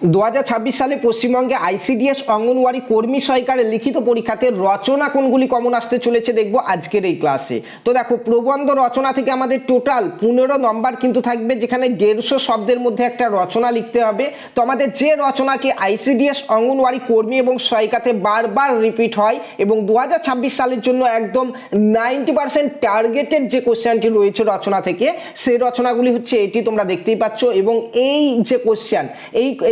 2026 সালে পশ্চিমবঙ্গে আইসিডিএস অঙ্গনওয়াড়ি কর্মী সহায়িকার লিখিত পরীক্ষাতে রচনা কোনগুলি কমন আসতে চলেছে দেখবো আজকের এই ক্লাসে। তো দেখো, প্রবন্ধ রচনা থেকে আমাদের টোটাল 15 নম্বর কিন্তু থাকবে, যেখানে 150 শব্দের মধ্যে একটা রচনা লিখতে হবে। তো আমাদের যে রচনাটি আইসিডিএস অঙ্গনওয়াড়ি কর্মী এবং সহায়িকাতে বারবার রিপিট হয় এবং 2026 সালের জন্য একদম 90% টার্গেটেড যে কোশ্চেনটি রয়েছে রচনা থেকে, সেই রচনাগুলি হচ্ছে এটি, তোমরা দেখতেই পাচ্ছ। এবং এই যে কোশ্চেন,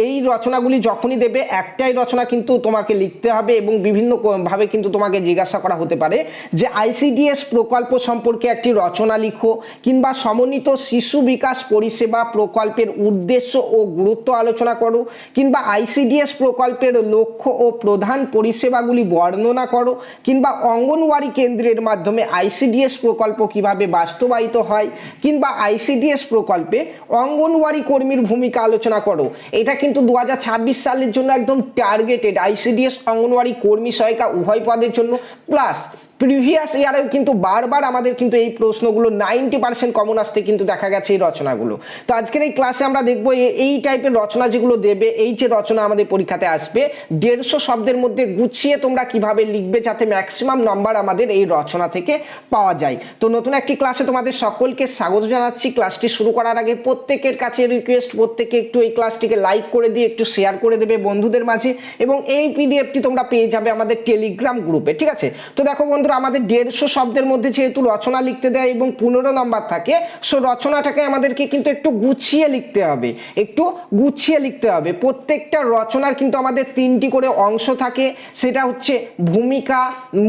এই রচনাগুলি যখনই দেবে একটাই রচনা কিন্তু তোমাকে লিখতে হবে এবং বিভিন্ন ভাবে কিন্তু তোমাকে জিজ্ঞাসা করা হতে পারে যে আইসিডিএস প্রকল্প সম্পর্কে একটি রচনা লিখো, কিংবা সমন্বিত শিশু বিকাশ পরিষেবা প্রকল্পের উদ্দেশ্য ও গুরুত্ব আলোচনা করো, কিংবা আইসিডিএস প্রকল্পের লক্ষ্য ও প্রধান পরিষেবাগুলি বর্ণনা করো, কিংবা অঙ্গনওয়াড়ি কেন্দ্রের মাধ্যমে আইসিডিএস প্রকল্প কিভাবে বাস্তবায়িত হয়, কিংবা আইসিডিএস প্রকল্পে অঙ্গনওয়াড়ি কর্মীর ভূমিকা আলোচনা করো। এটা কিন্তু 2026 সালের জন্য একদম টার্গেটেড, আইসিডিএস অঙ্গনওয়াড়ি কর্মী সহায়িকা উভয় পদের জন্য। প্লাস প্রিভিয়াস ইয়ারেও কিন্তু বারবার আমাদের কিন্তু এই প্রশ্নগুলো 90% কমন আসতে কিন্তু দেখা গেছে এই রচনাগুলো। তো আজকের এই ক্লাসে আমরা দেখবো এই টাইপের রচনা যেগুলো দেবে, এই যে রচনা আমাদের পরীক্ষাতে আসবে 150 শব্দের মধ্যে গুছিয়ে তোমরা কিভাবে লিখবে যাতে ম্যাক্সিমাম নাম্বার আমাদের এই রচনা থেকে পাওয়া যায়। তো নতুন একটি ক্লাসে তোমাদের সকলকে স্বাগত জানাচ্ছি। ক্লাসটি শুরু করার আগে প্রত্যেকের কাছে রিকোয়েস্ট, প্রত্যেকে একটু এই ক্লাসটিকে লাইক করে দিয়ে একটু শেয়ার করে দেবে বন্ধুদের মাঝে, এবং এই পিডিএফটি তোমরা পেয়ে যাবে আমাদের টেলিগ্রাম গ্রুপে, ঠিক আছে? তো দেখো বন্ধুরা, আমাদের 150 শব্দের মধ্যে যেহেতু রচনা লিখতে দেয় এবং 15 নম্বর থাকে, সো রচনাটাকে আমাদেরকে কিন্তু একটু গুছিয়ে লিখতে হবে, একটু গুছিয়ে লিখতে হবে। প্রত্যেকটা রচনার কিন্তু আমাদের 3টি করে অংশ থাকে, সেটা হচ্ছে ভূমিকা,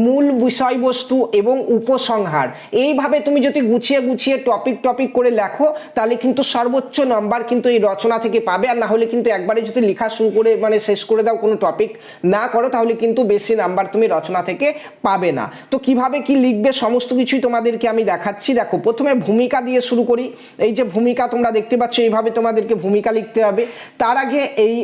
মূল বিষয়বস্তু এবং উপসংহার। এইভাবে তুমি যদি গুছিয়ে গুছিয়ে টপিক করে লেখো, তাহলে কিন্তু সর্বোচ্চ নাম্বার কিন্তু এই রচনা থেকে পাবে। আর না হলে কিন্তু একবারে যদি লেখা শুরু করে শেষ করে দাও, কোনো টপিক না করো, তাহলে কিন্তু বেশি নাম্বার তুমি রচনা থেকে পাবে না। তো কিভাবে কি লিখবে সমস্ত কিছুই তোমাদেরকে আমি দেখাচ্ছি। দেখো, প্রথমে ভূমিকা দিয়ে শুরু করি। এই যে ভূমিকা তোমরা দেখতে পাচ্ছ, এইভাবে তোমাদেরকে ভূমিকা লিখতে হবে। তার আগে এই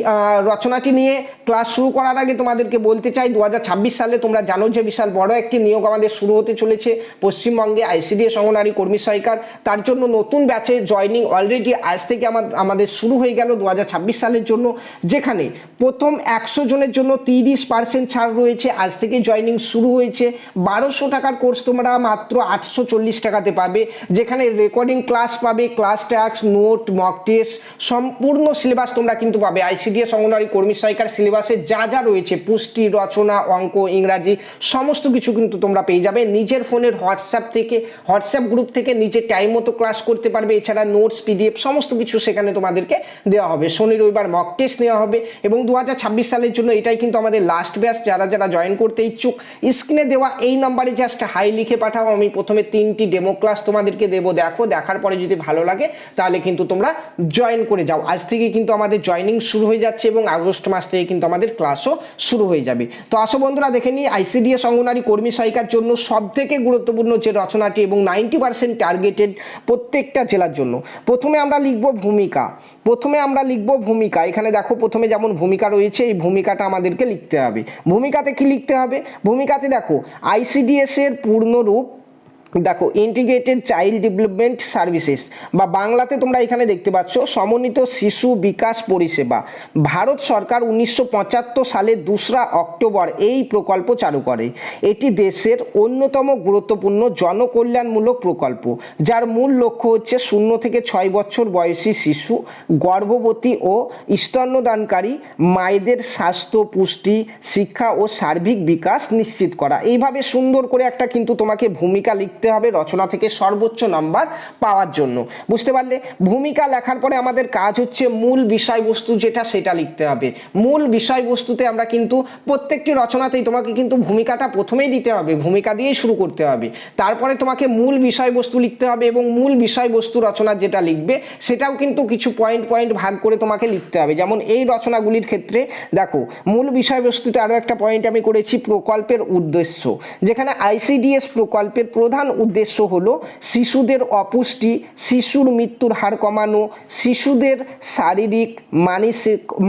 রচনাটি নিয়ে ক্লাস শুরু করার আগে তোমাদেরকে বলতে চাই, 2026 সালে তোমরা জানো যে বিশাল বড় একটি নিয়োগ আমাদের শুরু হতে চলেছে পশ্চিমবঙ্গে আইসিডিএস অঙ্গনওয়াড়ি কর্মী সহায়িকার। তার জন্য নতুন ব্যাচে জয়নিং অলরেডি আজ থেকে আমাদের শুরু হয়ে গেল 2026 সালের জন্য, যেখানে প্রথম 100 জনের জন্য 30% ছাড় রয়েছে। আজ থেকে জয়নিং শুরু হয়েছে। 1200 টাকার কোর্স তোমরা মাত্র 840 টাকাতে পাবে, যেখানে রেকর্ডিং ক্লাস পাবে, class tax, note, mock test, সম্পূর্ণ সিলেবাস তোমরা কিন্তু পাবে। আইসিডিএস অঙ্গনওয়াড়ি কর্মী সহায়িকার সিলেবাসে যা যা রয়েছে, পুষ্টি, রচনা, অঙ্ক, ইংরাজি, সমস্ত কিছু কিন্তু তোমরা পেয়ে যাবে। নিজের ফোনের হোয়াটসঅ্যাপ গ্রুপ থেকে নিজের টাইম মতো ক্লাস করতে পারবে। এছাড়া নোটস, পিডিএফ সমস্ত কিছু সেখানে তোমাদেরকে দেওয়া হবে। শনি রবিবার মক টেস্ট নেওয়া হবে এবং 2026 সালের জন্য এটাই কিন্তু আমাদের লাস্ট ব্যাচ। যারা জয়েন করতে ইচ্ছুক, স্ক্রিনে দেওয়া এই নাম্বারে জাস্ট হাই লিখে পাঠাও। আমি প্রথমে 3টি ডেমো ক্লাস তোমাদেরকে দেবো, দেখো, দেখার পরে যদি ভালো লাগে তাহলে কিন্তু তোমরা জয়েন করে যাও। আজ থেকে কিন্তু আমাদের জয়েনিং শুরু হয়ে যাচ্ছে এবং আগস্ট মাস থেকে কিন্তু আমাদের ক্লাসও শুরু হয়ে যাবে। তো আসো বন্ধুরা, দেখে নিই আইসিডিএস অঙ্গনওয়াড়ি কর্মী সহায়িকার জন্য সবথেকে গুরুত্বপূর্ণ যে রচনাটি এবং 90% টার্গেটেড প্রত্যেকটা জেলার জন্য। প্রথমে আমরা লিখব ভূমিকা। এখানে দেখো, প্রথমে যেমন ভূমিকা রয়েছে, এই ভূমিকাটা আমাদেরকে লিখতে হবে। ভূমিকাতে কি লিখতে হবে? ভূমিকাতে দেখো, আইসিডিএস এর পূর্ণ রূপ, দেখো, ইন্টিগ্রেটেড চাইল্ড ডেভেলপমেন্ট সার্ভিসেস, বা বাংলাতে তোমরা এখানে দেখতে পাচ্ছ সমন্বিত শিশু বিকাশ পরিষেবা। ভারত সরকার 1975 সালের 2রা অক্টোবর এই প্রকল্প চালু করে। এটি দেশের অন্যতম গুরুত্বপূর্ণ জনকল্যাণমূলক প্রকল্প, যার মূল লক্ষ্য হচ্ছে 0 থেকে 6 বছর বয়সী শিশু, গর্ভবতী ও স্তন্যদানকারী মায়েদের স্বাস্থ্য, পুষ্টি, শিক্ষা ও সার্বিক বিকাশ নিশ্চিত করা। এইভাবে সুন্দর করে একটা কিন্তু তোমাকে ভূমিকা লিখতে হবে রচনা থেকে সর্বোচ্চ নাম্বার পাওয়ার জন্য। বুঝতে পারলে? ভূমিকা লেখার পরে আমাদের কাজ হচ্ছে মূল বিষয়বস্তু যেটা, সেটা লিখতে হবে। মূল বিষয়বস্তুতে আমরা কিন্তু প্রত্যেকটি রচনাতেই তোমাকে কিন্তু ভূমিকাটা প্রথমেই দিতে হবে, ভূমিকা দিয়েই শুরু করতে হবে। তারপরে তোমাকে মূল বিষয়বস্তু লিখতে হবে এবং মূল বিষয়বস্তু রচনা যেটা লিখবে সেটাও কিন্তু কিছু পয়েন্ট ভাগ করে তোমাকে লিখতে হবে। যেমন এই রচনাগুলির ক্ষেত্রে দেখো, মূল বিষয়বস্তুতে আরও একটা পয়েন্ট আমি করেছি, প্রকল্পের উদ্দেশ্য, যেখানে আইসিডিএস প্রকল্পের প্রধান উদ্দেশ্য হলো শিশুদের অপুষ্টি, শিশুর মৃত্যুর হার কমানো, শিশুদের শারীরিক,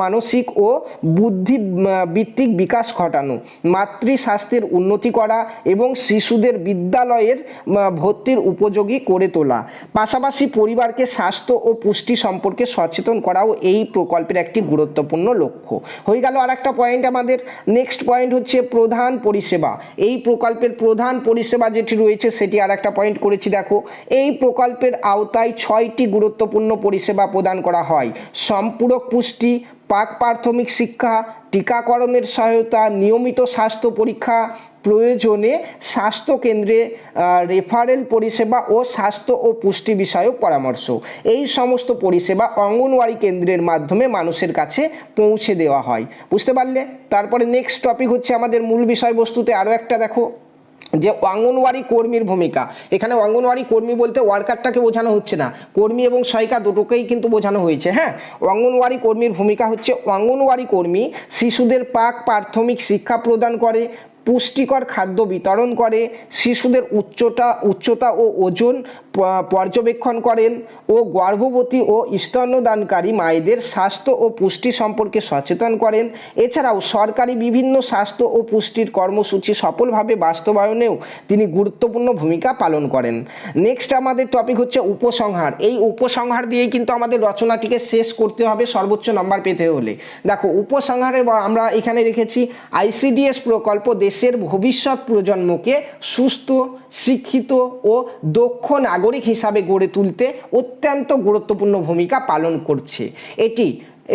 মানসিক ও বুদ্ধিবৃত্তিক বিকাশ ঘটানো, মাতৃ স্বাস্থ্যের উন্নতি করা এবং শিশুদের বিদ্যালয়ের ভর্তির উপযোগী করে তোলা। পাশাপাশি পরিবারকে স্বাস্থ্য ও পুষ্টি সম্পর্কে সচেতন করাও এই প্রকল্পের একটি গুরুত্বপূর্ণ লক্ষ্য। হয়ে গেল আর একটা পয়েন্ট আমাদের। নেক্সট পয়েন্ট হচ্ছে প্রধান পরিষেবা। এই প্রকল্পের প্রধান পরিষেবা যেটি রয়েছে সেটি আর একটা পয়েন্ট করেছি। দেখো, এই প্রকল্পের আওতায় 6টি গুরুত্বপূর্ণ পরিষেবা প্রদান করা হয়: সম্পূরক পুষ্টি, প্রাক প্রাথমিক শিক্ষা, টিকাকরণের সহায়তা, নিয়মিত স্বাস্থ্য পরীক্ষা, প্রয়োজনে স্বাস্থ্য কেন্দ্রে রেফারেল পরিষেবা ও স্বাস্থ্য ও পুষ্টি বিষয়ক পরামর্শ। এই সমস্ত পরিষেবা অঙ্গনওয়াড়ি কেন্দ্রের মাধ্যমে মানুষের কাছে পৌঁছে দেওয়া হয়। বুঝতে পারলে? তারপরে নেক্সট টপিক হচ্ছে আমাদের মূল বিষয়বস্তুতে আরও একটা দেখো, যে অঙ্গনওয়াড়ি কর্মীর ভূমিকা। এখানে অঙ্গনওয়াড়ি কর্মী বলতে ওয়ার্কারটাকে বোঝানো হচ্ছে না, কর্মী এবং সহায়িকা দুটোকেই কিন্তু বোঝানো হয়েছে। হ্যাঁ, অঙ্গনওয়াড়ি কর্মীর ভূমিকা হচ্ছে, অঙ্গনওয়াড়ি কর্মী শিশুদের প্রাক প্রাথমিক শিক্ষা প্রদান করে, পুষ্টিকর খাদ্য বিতরণ করে, শিশুদের উচ্চতা ও ওজন পর্যবেক্ষণ করেন ও গর্ভবতী ও স্তন্যদানকারী মায়েদের স্বাস্থ্য ও পুষ্টি সম্পর্কে সচেতন করেন। এছাড়াও সরকারি বিভিন্ন স্বাস্থ্য ও পুষ্টির কর্মসূচি সফলভাবে বাস্তবায়নেও তিনি গুরুত্বপূর্ণ ভূমিকা পালন করেন। নেক্সট আমাদের টপিক হচ্ছে উপসংহার। এই উপসংহার দিয়েই কিন্তু আমাদের রচনাটিকে শেষ করতে হবে সর্বোচ্চ নাম্বার পেতে হলে। দেখো, উপসংহারে আমরা এখানে রেখেছি আইসিডিএস প্রকল্প দেশের ভবিষ্যৎ প্রজন্মকে সুস্থ, শিক্ষিত ও দক্ষ নাগরিক হিসাবে গড়ে তুলতে অত্যন্ত গুরুত্বপূর্ণ ভূমিকা পালন করছে।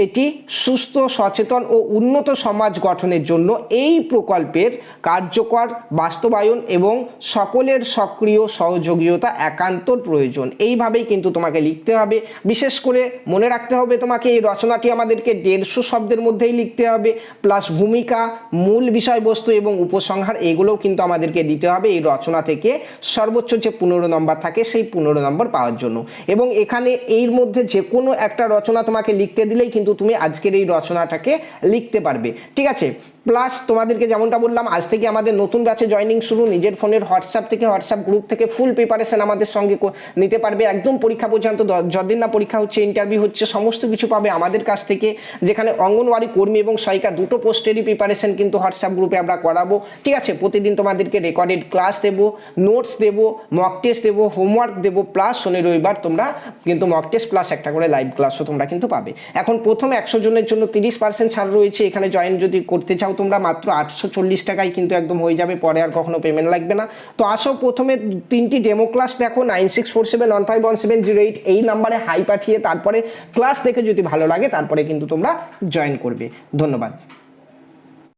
এটি সুস্থ, সচেতন ও উন্নত সমাজ গঠনের জন্য এই প্রকল্পের কার্যকর বাস্তবায়ন এবং সকলের সক্রিয় সহযোগিতা একান্ত প্রয়োজন। এইভাবেই কিন্তু তোমাকে লিখতে হবে। বিশেষ করে মনে রাখতে হবে তোমাকে এই রচনাটি আমাদেরকে 150 শব্দের মধ্যেই লিখতে হবে, প্লাস ভূমিকা, মূল বিষয়বস্তু এবং উপসংহার এগুলোও কিন্তু আমাদেরকে দিতে হবে এই রচনা থেকে সর্বোচ্চ যে 15 নম্বর থাকে সেই 15 নম্বর পাওয়ার জন্য। এবং এখানে এর মধ্যে যে কোনো একটা রচনা তোমাকে লিখতে দিলেই কিন্তু তুমি আজকের এই রচনাটাকে লিখতে পারবে। ঠিক আছে? প্লাস তোমাদেরকে যেমনটা বললাম, আজ থেকে আমাদের নতুন ব্যাচে জয়েনিং শুরু। নিজের ফোনের হোয়াটসঅ্যাপ গ্রুপ থেকে ফুল প্রিপারেশন আমাদের সঙ্গে নিতে পারবে একদম পরীক্ষা পর্যন্ত। যতদিন না পরীক্ষা হচ্ছে, ইন্টারভিউ হচ্ছে, সমস্ত কিছু পাবে আমাদের কাছ থেকে, যেখানে অঙ্গনওয়াড়ি কর্মী এবং সহায়িকা দুটো পোস্টেরই প্রিপারেশন কিন্তু হোয়াটসঅ্যাপ গ্রুপে আমরা করাবো। ঠিক আছে? প্রতিদিন তোমাদেরকে রেকর্ডেড ক্লাস দেবো, নোটস দেবো, মক টেস্ট দেবো, হোমওয়ার্ক দেবো, প্লাস শনি রবিবার তোমরা কিন্তু মক টেস্ট প্লাস একটা করে লাইভ ক্লাসও তোমরা কিন্তু পাবে। এখন প্রথম 100 জনের জন্য 30% ছাড় রয়েছে। এখানে জয়েন যদি করতে চাও তোমরা মাত্র 840 টাকায় কিন্তু একদম হয়ে যাবে, পরে আর কখনো পেমেন্ট লাগবে না। তো আসো, প্রথমে 3টি ডেমো ক্লাস দেখো, 9647151708 এই নাম্বারে হাই পাঠিয়ে তারপরে ক্লাস দেখে যদি ভালো লাগে তারপরে কিন্তু তোমরা জয়েন করবে। ধন্যবাদ।